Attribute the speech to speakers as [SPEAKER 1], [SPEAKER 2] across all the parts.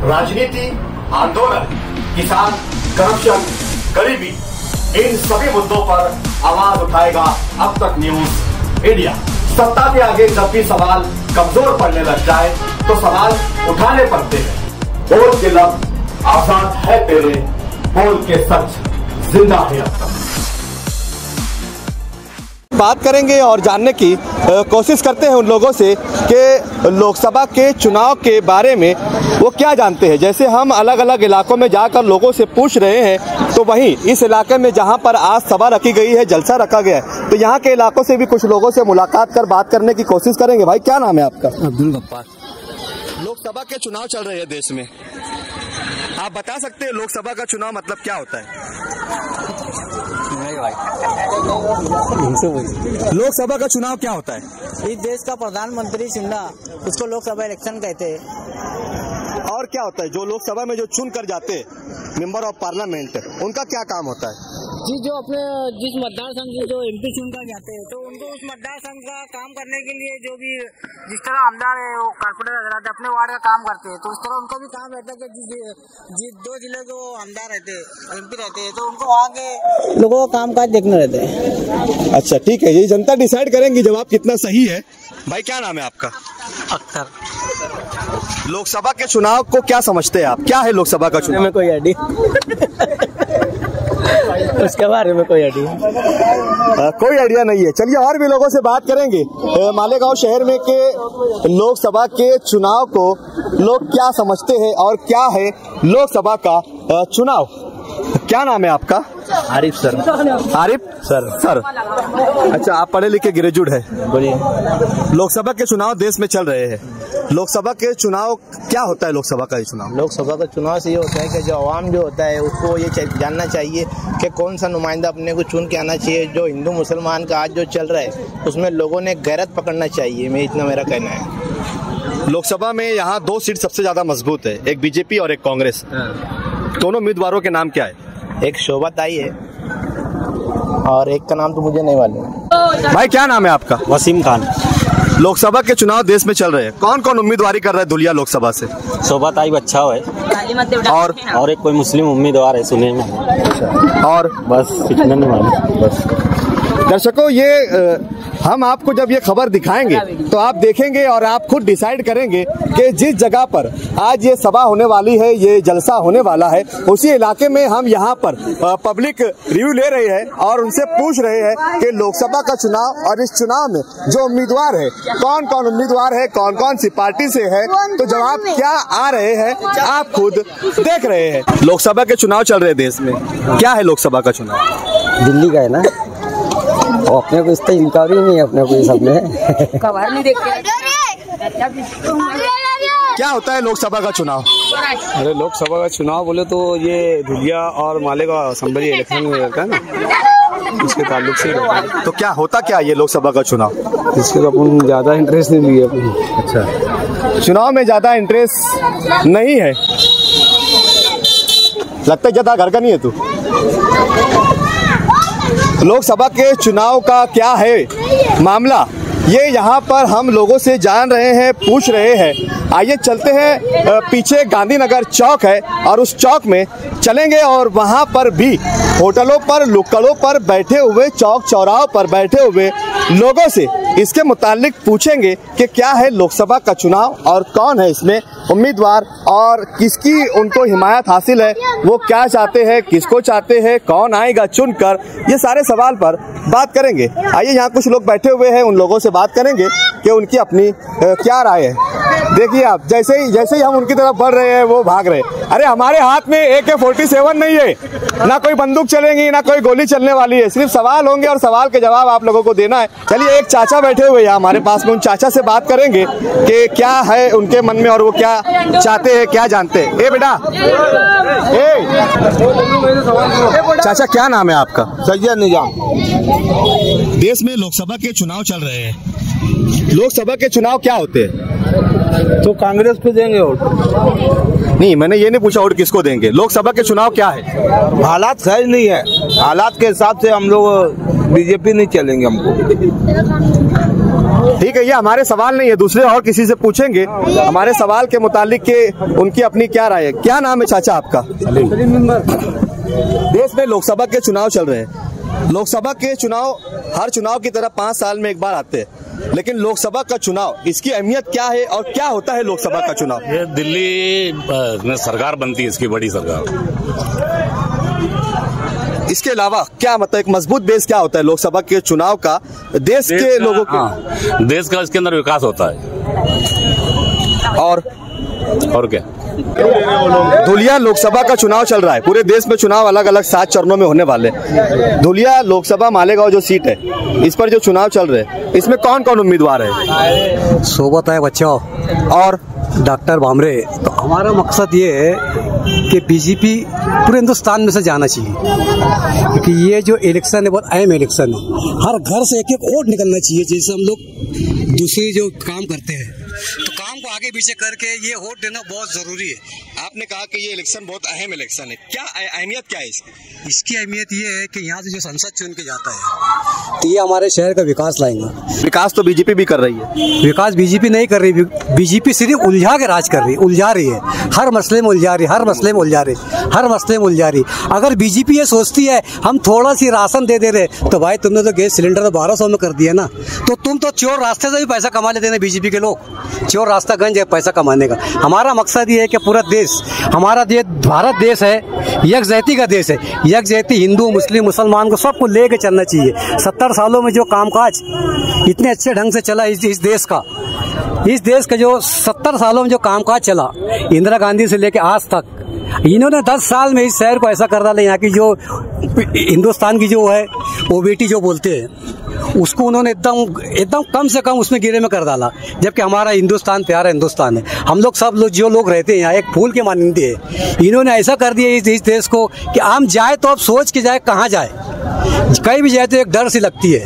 [SPEAKER 1] राजनीति, आंदोलन, किसान, करप्शन, गरीबी, इन सभी मुद्दों पर आवाज उठाएगा अब तक न्यूज इंडिया। सत्ता के आगे जब भी सवाल कमजोर पड़ने लग जाए तो सवाल उठाने पड़ते हैं। बोल के लफ्ज आजाद है तेरे, बोल के सच जिंदा है अब तक।
[SPEAKER 2] बात करेंगे और जानने की कोशिश करते हैं उन लोगों से कि लोकसभा के चुनाव के बारे में वो क्या जानते हैं। जैसे हम अलग अलग इलाकों में जाकर लोगों से पूछ रहे हैं, तो वहीं इस इलाके में जहां पर आज सभा रखी गई है, जलसा रखा गया है, तो यहाँ के इलाकों से भी कुछ लोगों से मुलाकात कर बात करने की कोशिश करेंगे। भाई क्या नाम है आपका?
[SPEAKER 3] अब्दुल गफ्फार।
[SPEAKER 2] लोकसभा के चुनाव चल रहे हैं देश में, आप बता सकते हैं लोकसभा का चुनाव मतलब क्या होता है?
[SPEAKER 3] नहीं भाई,
[SPEAKER 2] लोकसभा का चुनाव क्या होता है?
[SPEAKER 3] इस देश का प्रधानमंत्री चुनना, उसको लोकसभा इलेक्शन कहते हैं।
[SPEAKER 2] और क्या होता है जो लोकसभा में जो चुन कर जाते मेंबर ऑफ पार्लियामेंट, उनका क्या काम होता है?
[SPEAKER 3] जी, जो अपने जिस मतदार संघ से जो एमपी चुनकर जाते हैं, तो उनको उस मतदार संघ का काम करने के लिए जो भी जिस तरह आमदार है, वो कारपोरेटर रहते अपने वार्ड का काम करते हैं, तो उस तरह उनका भी काम रहता है कि जिस 2 जिले के वो आमदार रहते हैं, एमपी रहते हैं, तो उनको वहाँ के लोगों का काम काज देखने रहते हैं।
[SPEAKER 2] अच्छा ठीक है, ये जनता डिसाइड करेंगी जवाब कितना सही है। भाई क्या नाम है आपका?
[SPEAKER 3] अख्तर।
[SPEAKER 2] लोकसभा के चुनाव को क्या समझते हैं आप? क्या है लोकसभा का चुनाव?
[SPEAKER 3] में कोई आइडिया उसके बारे में कोई
[SPEAKER 2] आइडिया नहीं है। चलिए और भी लोगों से बात करेंगे मालेगांव शहर में के लोकसभा के चुनाव को लोग क्या समझते हैं और क्या है लोकसभा का चुनाव। क्या नाम है आपका?
[SPEAKER 3] आरिफ सर।
[SPEAKER 2] आरिफ सर। अच्छा, आप पढ़े लिखे ग्रेजुएट है।
[SPEAKER 3] बोलिए।
[SPEAKER 2] लोकसभा के चुनाव देश में चल रहे हैं, लोकसभा के चुनाव क्या होता है? लोकसभा का चुनाव,
[SPEAKER 4] लोकसभा का चुनाव से ये होता है कि जो आवाम जो होता है उसको ये जानना चाहिए कि कौन सा नुमाइंदा अपने को चुन के आना चाहिए। जो हिंदू मुसलमान का आज जो चल रहा है उसमें लोगों ने गैरत पकड़ना चाहिए, मैं इतना मेरा कहना है।
[SPEAKER 2] लोकसभा में यहाँ 2 सीट सबसे ज्यादा मजबूत है, एक बीजेपी और एक कांग्रेस। दोनों उम्मीदवारों के नाम क्या है?
[SPEAKER 4] एक शोभा ताई है और एक का नाम तो मुझे नहीं मालूम।
[SPEAKER 2] भाई क्या नाम है आपका?
[SPEAKER 5] वसीम खान।
[SPEAKER 2] लोकसभा के चुनाव देश में चल रहे हैं, कौन कौन उम्मीदवारी कर रहा है दुलिया लोकसभा से?
[SPEAKER 5] शोभा ताई अच्छा है और एक कोई मुस्लिम उम्मीदवार है सुने में,
[SPEAKER 2] और
[SPEAKER 5] बस इतना नहीं मालूम। बस
[SPEAKER 2] दर्शकों, ये हम आपको जब ये खबर दिखाएंगे तो आप देखेंगे और आप खुद डिसाइड करेंगे कि जिस जगह पर आज ये सभा होने वाली है, ये जलसा होने वाला है, उसी इलाके में हम यहाँ पर पब्लिक रिव्यू ले रहे हैं और उनसे पूछ रहे हैं कि लोकसभा का चुनाव और इस चुनाव में जो उम्मीदवार है, कौन कौन उम्मीदवार है, कौन कौन सी पार्टी से है, तो जवाब क्या आ रहे हैं आप खुद देख रहे हैं। लोकसभा के चुनाव चल रहे हैं देश में, क्या है लोकसभा का चुनाव?
[SPEAKER 3] दिल्ली का है ना, और अपने को इसका इंक्वायरी नहीं है, अपने को ये सब में खबर नहीं देखते।
[SPEAKER 2] क्या होता है लोकसभा का चुनाव?
[SPEAKER 6] अरे लोकसभा का चुनाव बोले तो ये धुलिया और मालेगांव असेंबली इलेक्शन में रहता है ना, उसके ताल्लुक से रहता है।
[SPEAKER 2] तो क्या होता क्या ये लोकसभा का चुनाव?
[SPEAKER 6] इसके तो अपन ज्यादा इंटरेस्ट नहीं लिए अपन।
[SPEAKER 2] अच्छा, चुनाव में ज्यादा इंटरेस्ट नहीं है, लगता है ज्यादा घर का नहीं है तू। लोकसभा के चुनाव का क्या है मामला, ये यहाँ पर हम लोगों से जान रहे हैं, पूछ रहे हैं। आइए चलते हैं, पीछे गांधीनगर चौक है और उस चौक में चलेंगे और वहाँ पर भी होटलों पर, लुक्कड़ों पर बैठे हुए, चौक चौराहों पर बैठे हुए लोगों से इसके मुतालिक पूछेंगे कि क्या है लोकसभा का चुनाव और कौन है इसमें उम्मीदवार और किसकी उनको हिमायत हासिल है, वो क्या चाहते हैं, किसको चाहते हैं, कौन आएगा चुनकर, ये सारे सवाल पर बात करेंगे। आइए यहाँ कुछ लोग बैठे हुए हैं, उन लोगों से बात करेंगे कि उनकी अपनी क्या राय है। देखिए आप, जैसे ही हम उनकी तरफ बढ़ रहे हैं वो भाग रहे हैं। अरे हमारे हाथ में AK-47 नहीं है, ना कोई बंदूक चलेगी, ना कोई गोली चलने वाली है, सिर्फ सवाल होंगे और सवाल के जवाब आप लोगों को देना है। चलिए, एक चाचा बैठे हुए हैं हमारे पास में, उन चाचा से बात करेंगे कि क्या है उनके मन में और वो क्या चाहते हैं, क्या जानते हैं। ए बेटा, चाचा क्या नाम है आपका?
[SPEAKER 4] सैयद निजाम।
[SPEAKER 2] देश में लोकसभा के चुनाव चल रहे हैं, लोकसभा के चुनाव क्या होते हैं?
[SPEAKER 4] तो कांग्रेस को देंगे वोट?
[SPEAKER 2] नहीं, मैंने ये नहीं पूछा वोट किसको देंगे, लोकसभा के चुनाव क्या है?
[SPEAKER 4] हालात सही नहीं है, हालात के हिसाब से हम लोग बीजेपी नहीं चलेंगे। हमको
[SPEAKER 2] ठीक है, ये हमारे सवाल नहीं है, दूसरे और किसी से पूछेंगे हमारे सवाल के मुतालिक के उनकी अपनी क्या राय है। क्या नाम है चाचा आपका? देश में लोकसभा के चुनाव चल रहे हैं। लोकसभा के चुनाव हर चुनाव की तरह 5 साल में एक बार आते हैं, लेकिन लोकसभा का चुनाव, इसकी अहमियत क्या है और क्या होता है लोकसभा का चुनाव?
[SPEAKER 7] ये दिल्ली में सरकार बनती है, इसकी बड़ी सरकार।
[SPEAKER 2] इसके अलावा क्या मतलब एक मजबूत बेस क्या होता है लोकसभा के चुनाव का देश के लोगों के?
[SPEAKER 7] देश का इसके अंदर विकास होता है। और क्या?
[SPEAKER 2] धुलिया लोकसभा का चुनाव चल रहा है, पूरे देश में चुनाव अलग अलग 7 चरणों में होने वाले। धुलिया लोकसभा मालेगांव जो सीट है, इस पर जो चुनाव चल रहे हैं, इसमें कौन कौन उम्मीदवार है?
[SPEAKER 8] सोबत है बच्चों और डॉक्टर भामरे। तो हमारा मकसद ये है कि बीजेपी पूरे हिंदुस्तान में से जाना चाहिए, क्योंकि ये जो इलेक्शन है बहुत अहम इलेक्शन है। हर घर से एक एक वोट निकलना चाहिए, जैसे हम लोग दूसरे जो काम करते हैं, तो काम को आगे पीछे करके ये वोट देना बहुत जरूरी है।
[SPEAKER 2] आपने कहा कि ये इलेक्शन बहुत अहम इलेक्शन है, क्या अहमियत क्या है इसकी?
[SPEAKER 8] इसकी अहमियत ये है कि यहाँ से जो संसद चुन के जाता है, तो ये हमारे शहर का विकास लाएंगे।
[SPEAKER 2] विकास तो बीजेपी भी कर रही है।
[SPEAKER 8] विकास बीजेपी नहीं कर रही, बीजेपी सिर्फ उलझा के राज कर रही, उलझा रही है, हर मसले में उलझा रही, हर मसले में उलझा रही, हर मसले में उलझा रही। अगर बीजेपी ये सोचती है हम थोड़ा सी राशन दे रहे, तो भाई तुमने तो गैस सिलेंडर तो 1200 में कर दिया ना, तो तुम तो चोर रास्ते से भी पैसा कमा लेते हैं बीजेपी के लोग, चोर रास्ता गंज है पैसा कमाने का। हमारा मकसद ये है कि पूरा देश, हमारा देश भारत देश है, यकजहती का देश है, यकजहती हिंदू मुस्लिम मुसलमान को सबको लेके चलना चाहिए। 70 सालों में जो कामकाज इतने अच्छे ढंग से चला इस देश का, इस देश का जो 70 सालों में जो कामकाज चला इंदिरा गांधी से लेके आज तक, इन्होंने 10 साल में इस शहर को ऐसा कर डाला, यहाँ की जो हिंदुस्तान की जो है वो बेटी जो बोलते हैं उसको उन्होंने एकदम कम से कम उसमें गिरे में कर डाला। जबकि हमारा हिंदुस्तान प्यारा हिंदुस्तान है, हम लोग सब लोग जो लोग रहते हैं यहाँ एक फूल के मानते हैं। इन्होंने ऐसा कर दिया इस देश को कि आम जाए तो अब सोच के जाए कहाँ जाए, कहीं भी जाए तो एक डर सी लगती है।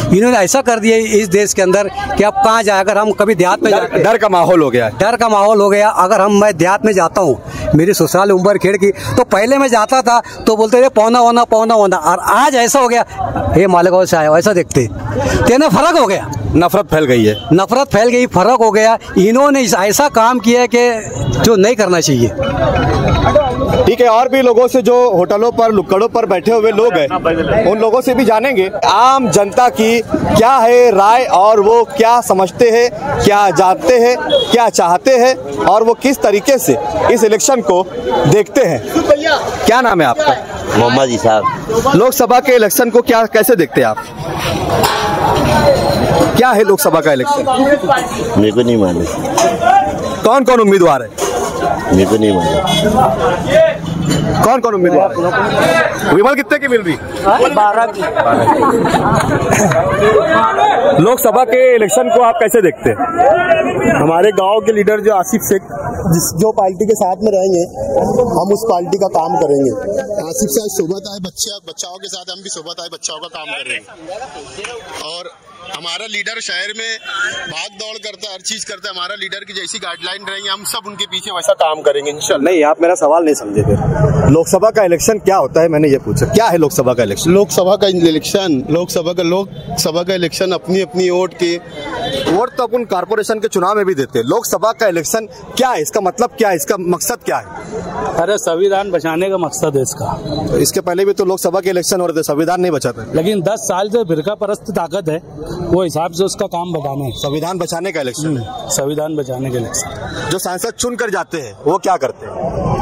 [SPEAKER 8] इन्होंने ऐसा कर दिया इस देश के अंदर कि अब कहाँ जाए। अगर हम कभी देहात में जाते,
[SPEAKER 2] डर का माहौल हो गया,
[SPEAKER 8] डर का माहौल हो गया। अगर मैं देहात में जाता हूँ, मेरी ससुराल उम्र खेड़ की, तो पहले मैं जाता था तो बोलते थे पौना होना पौना होना, और आज ऐसा हो गया हे मालेगांव से आया, ऐसा देखते तेना फर्क हो गया,
[SPEAKER 2] नफरत फैल गई है,
[SPEAKER 8] नफरत फैल गई, फर्क हो गया। इन्होंने ऐसा काम किया कि जो नहीं करना चाहिए।
[SPEAKER 2] ठीक है, और भी लोगों से जो होटलों पर लुक्कड़ों पर बैठे हुए लोग हैं, उन लोगों से भी जानेंगे आम जनता की क्या है राय और वो क्या समझते हैं, क्या जानते हैं, क्या चाहते हैं और वो किस तरीके से इस इलेक्शन को देखते हैं। क्या नाम है आपका?
[SPEAKER 9] मोहम्मद इसाक।
[SPEAKER 2] लोकसभा के इलेक्शन को क्या कैसे देखते हैं आप? क्या है लोकसभा का इलेक्शन?
[SPEAKER 9] मेरे को नहीं मालूम।
[SPEAKER 2] कौन कौन उम्मीदवार है?
[SPEAKER 9] मेरे को नहीं मालूम।
[SPEAKER 2] कौन कौन उम्मीदवार है? विमल कितने की मिल रही?
[SPEAKER 3] 12 की।
[SPEAKER 2] लोकसभा के इलेक्शन को आप कैसे देखते हैं?
[SPEAKER 10] हमारे गांव के लीडर जो आसिफ शेख, जो पार्टी के साथ में रहेंगे हम उस पार्टी का काम करेंगे। आसिफ साहब सोबत आए बच्चाओं के साथ, हम भी सोबत आए बच्चाओं का काम करेंगे। और हमारा लीडर शहर में भाग दौड़ करता है, हर चीज करता है। हमारा लीडर की जैसी गाइडलाइन रहेंगे हम सब उनके पीछे वैसा काम करेंगे इंशाल्लाह।
[SPEAKER 2] नहीं, आप मेरा सवाल नहीं समझे फिर। लोकसभा का इलेक्शन क्या होता है, मैंने ये पूछा। क्या है लोकसभा का इलेक्शन?
[SPEAKER 10] लोकसभा का इलेक्शन अपनी अपनी वोट
[SPEAKER 2] तो अपन कारपोरेशन के चुनाव में भी देते हैं। लोकसभा का इलेक्शन क्या है, इसका मतलब क्या है, इसका मकसद क्या है?
[SPEAKER 11] अरे संविधान बचाने का मकसद है इसका।
[SPEAKER 2] तो इसके पहले भी तो लोकसभा के इलेक्शन हो रहे थे, संविधान नहीं बचाते।
[SPEAKER 11] लेकिन 10 साल से फिरका परस्त ताकत है, वो हिसाब से उसका काम बताना है।
[SPEAKER 2] संविधान बचाने का इलेक्शन,
[SPEAKER 11] संविधान बचाने का इलेक्शन।
[SPEAKER 2] जो सांसद चुन कर जाते हैं वो क्या करते हैं?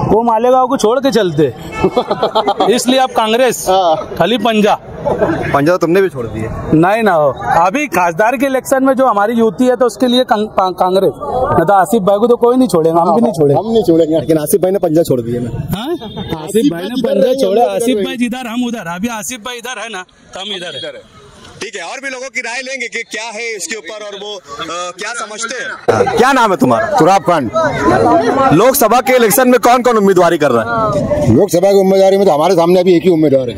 [SPEAKER 11] वो मालेगांव को छोड़ के चलते इसलिए अब कांग्रेस खाली पंजा
[SPEAKER 2] तुमने भी छोड़ दिए?
[SPEAKER 11] नहीं ना हो, अभी खासदार के इलेक्शन में जो हमारी युति है तो उसके लिए कांग्रेस, न तो आसिफ भाई को तो कोई नहीं छोड़ेगा, हम भी नहीं छोड़ेंगे।
[SPEAKER 2] लेकिन आसिफ भाई ने पंजा छोड़ दिए ना।
[SPEAKER 11] आसिफ भाई ने पंजा छोड़ा, आसिफ भाई जिधर हम उधर, अभी आसिफ भाई इधर है ना तो हम इधर है।
[SPEAKER 2] ठीक है, और भी लोगों की राय लेंगे कि क्या है इसके ऊपर और वो क्या समझते हैं। क्या नाम है तुम्हारा?
[SPEAKER 10] तुराब खान।
[SPEAKER 2] लोकसभा के इलेक्शन में कौन कौन उम्मीदवारी कर रहा है?
[SPEAKER 10] लोकसभा की उम्मीदवारी में तो हमारे सामने अभी एक ही उम्मीदवार है,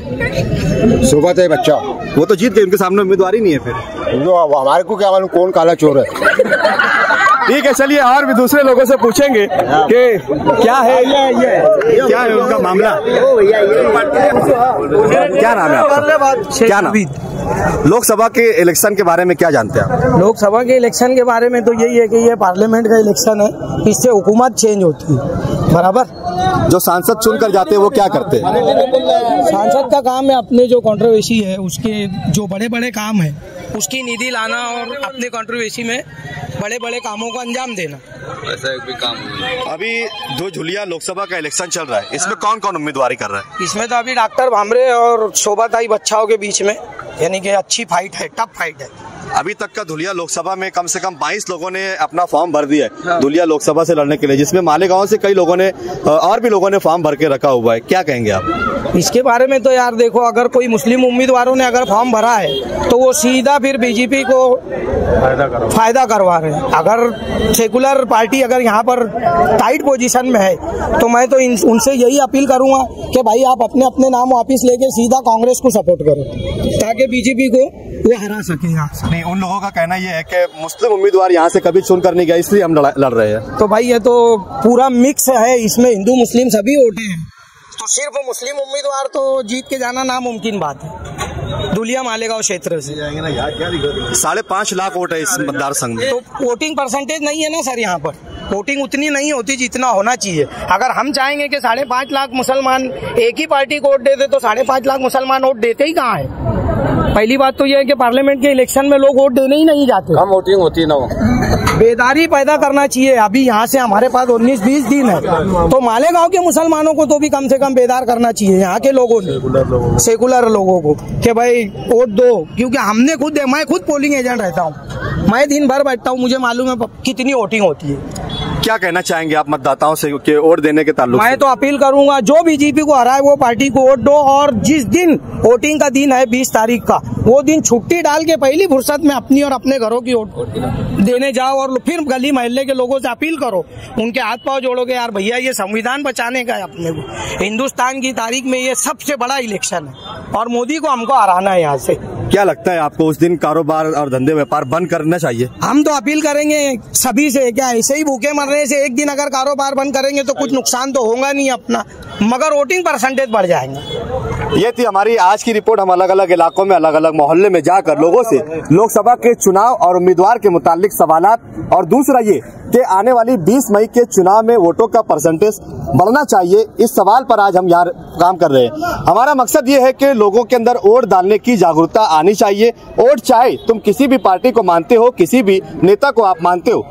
[SPEAKER 10] सोबत है बच्चा।
[SPEAKER 2] वो तो जीत गए, उनके सामने उम्मीदवारी नहीं है। फिर
[SPEAKER 10] जो हमारे को क्या मालूम कौन काला चोर है।
[SPEAKER 2] ठीक है, चलिए और भी दूसरे लोगों से पूछेंगे कि क्या है उनका मामला। क्या नाम है आपका? क्या नाम? लोकसभा के इलेक्शन के बारे में क्या जानते हैं आप?
[SPEAKER 3] लोकसभा के इलेक्शन के बारे में तो यही है कि ये पार्लियामेंट का इलेक्शन है, इससे हुकूमत चेंज होती है, बराबर।
[SPEAKER 2] जो सांसद चुनकर जाते हैं वो क्या करते हैं?
[SPEAKER 3] सांसद का काम है अपने जो कंट्रोवर्सी है उसके जो बड़े बड़े काम है उसकी निधि लाना और अपने कंट्रोवर्सी में बड़े बड़े कामों को अंजाम देना।
[SPEAKER 7] ऐसा एक भी काम
[SPEAKER 2] अभी जो झुलिया लोकसभा का इलेक्शन चल रहा है, इसमें कौन कौन उम्मीदवारी कर रहा है?
[SPEAKER 3] इसमें तो अभी डॉक्टर भामरे और शोभाताई बच्चाओं के बीच में, यानी कि अच्छी फाइट है, टफ फाइट है।
[SPEAKER 2] अभी तक का धुलिया लोकसभा में कम से कम 22 लोगों ने अपना फॉर्म भर दिया है धुलिया लोकसभा से लड़ने के लिए, जिसमें मालेगांव से कई लोगों ने और भी लोगों ने फॉर्म भर के रखा हुआ है। क्या कहेंगे आप
[SPEAKER 3] इसके बारे में? तो यार देखो, अगर कोई मुस्लिम उम्मीदवारों ने अगर फॉर्म भरा है तो वो सीधा फिर बीजेपी को फायदा करवा रहे हैं। अगर सेकुलर पार्टी अगर यहाँ पर टाइट पोजीशन में है तो मैं तो उनसे यही अपील करूंगा कि भाई आप अपने अपने नाम वापिस लेके सीधा कांग्रेस को सपोर्ट करो ताकि बीजेपी को वो हरा सके। यहाँ
[SPEAKER 2] नहीं, उन लोगों का कहना ये है कि मुस्लिम उम्मीदवार यहाँ से कभी चुन कर नहीं गया, इसलिए हम लड़ रहे हैं।
[SPEAKER 3] तो भाई ये तो पूरा मिक्स है, इसमें हिंदू मुस्लिम सभी वोटे हैं, तो सिर्फ मुस्लिम उम्मीदवार तो जीत के जाना नामुमकिन बात है। धुलिया मालेगांव क्षेत्र से
[SPEAKER 2] 5.5 लाख वोट है इस मतदार संघ में,
[SPEAKER 3] तो वोटिंग परसेंटेज नहीं है ना सर, यहाँ पर वोटिंग उतनी नहीं होती जितना होना चाहिए। अगर हम चाहेंगे कि 5.5 लाख मुसलमान एक ही पार्टी को वोट देते तो 5.5 लाख मुसलमान वोट देते ही कहाँ है? पहली बात तो यह है कि पार्लियामेंट के इलेक्शन में लोग वोट देने ही नहीं जाते,
[SPEAKER 7] कम वोटिंग होती ना।
[SPEAKER 3] बेदारी पैदा करना चाहिए। अभी यहाँ से हमारे पास 19-20 दिन है, तो मालेगांव के मुसलमानों को तो भी कम से कम बेदार करना चाहिए, यहाँ के लोगों ने, सेकुलर लोगों को, कि भाई वोट दो। क्योंकि मैं खुद पोलिंग एजेंट रहता हूँ, मैं दिन भर बैठता हूँ, मुझे मालूम है कितनी वोटिंग होती है।
[SPEAKER 2] क्या कहना चाहेंगे आप मतदाताओं से कि वोट देने के ताल्लुक?
[SPEAKER 3] मैं तो अपील करूंगा जो बीजेपी को हराए वो पार्टी को वोट दो, और जिस दिन वोटिंग का दिन है 20 तारीख का, वो दिन छुट्टी डाल के पहली फुर्सत में अपनी और अपने घरों की वोट देने जाओ, और फिर गली मोहल्ले के लोगों से अपील करो, उनके हाथ पांव जोड़ोगे, यार भैया ये संविधान बचाने का है अपने को, हिंदुस्तान की तारीख में ये सबसे बड़ा इलेक्शन है और मोदी को हमको हराना है यहाँ से।
[SPEAKER 2] क्या लगता है आपको उस दिन कारोबार और धंधे व्यापार बंद करना चाहिए?
[SPEAKER 3] हम तो अपील करेंगे सभी से, क्या ऐसे ही भूखे मरने से एक दिन अगर कारोबार बंद करेंगे तो कुछ नुकसान तो होगा नहीं अपना, मगर वोटिंग परसेंटेज बढ़ जाएंगे।
[SPEAKER 2] ये थी हमारी आज की रिपोर्ट। हम अलग अलग इलाकों में अलग अलग मोहल्ले में जाकर लोगों से लोकसभा के चुनाव और उम्मीदवार के मुतालिक सवालात, और दूसरा ये कि आने वाली 20 मई के चुनाव में वोटों का परसेंटेज बढ़ना चाहिए, इस सवाल पर आज हम यहाँ काम कर रहे हैं। हमारा मकसद ये है कि लोगों के अंदर वोट डालने की जागरूकता आनी चाहिए। वोट चाहे तुम किसी भी पार्टी को मानते हो, किसी भी नेता को आप मानते हो,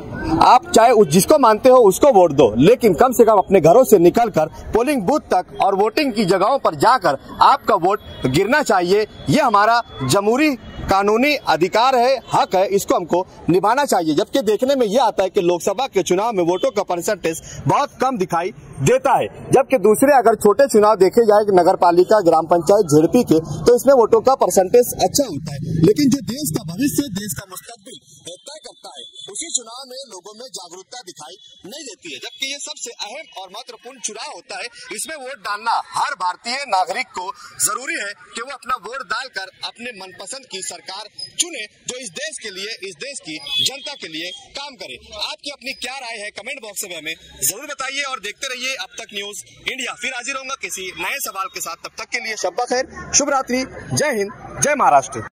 [SPEAKER 2] आप चाहे जिसको मानते हो उसको वोट दो, लेकिन कम से कम अपने घरों से निकलकर पोलिंग बूथ तक और वोटिंग की जगहों पर जाकर आपका वोट गिरना चाहिए। ये हमारा जमहूरी कानूनी अधिकार है, हक है, इसको हमको निभाना चाहिए। जबकि देखने में यह आता है कि लोकसभा के चुनाव में वोटों का परसेंटेज बहुत कम दिखाई देता है, जबकि दूसरे अगर छोटे चुनाव देखे जाए नगर पालिका, ग्राम पंचायत, झेडपी के, तो इसमें वोटों का परसेंटेज अच्छा होता है। लेकिन जो देश का भविष्य, देश का मुस्तकबिल तय करता है, उसी चुनाव में लोगों में जागरूकता दिखाई नहीं देती है। जबकि ये सबसे अहम और महत्वपूर्ण चुनाव होता है, इसमें वोट डालना हर भारतीय नागरिक को जरूरी है कि वो अपना वोट डालकर अपने मनपसंद की सरकार चुने, जो इस देश के लिए, इस देश की जनता के लिए काम करे। आपकी अपनी क्या राय है कमेंट बॉक्स में हमें जरूर बताइए और देखते रहिए अब तक न्यूज इंडिया। फिर हाजिर होऊंगा किसी नए सवाल के साथ, तब तक के लिए शब्बा खैर, शुभ रात्रि, जय हिंद, जय महाराष्ट्र।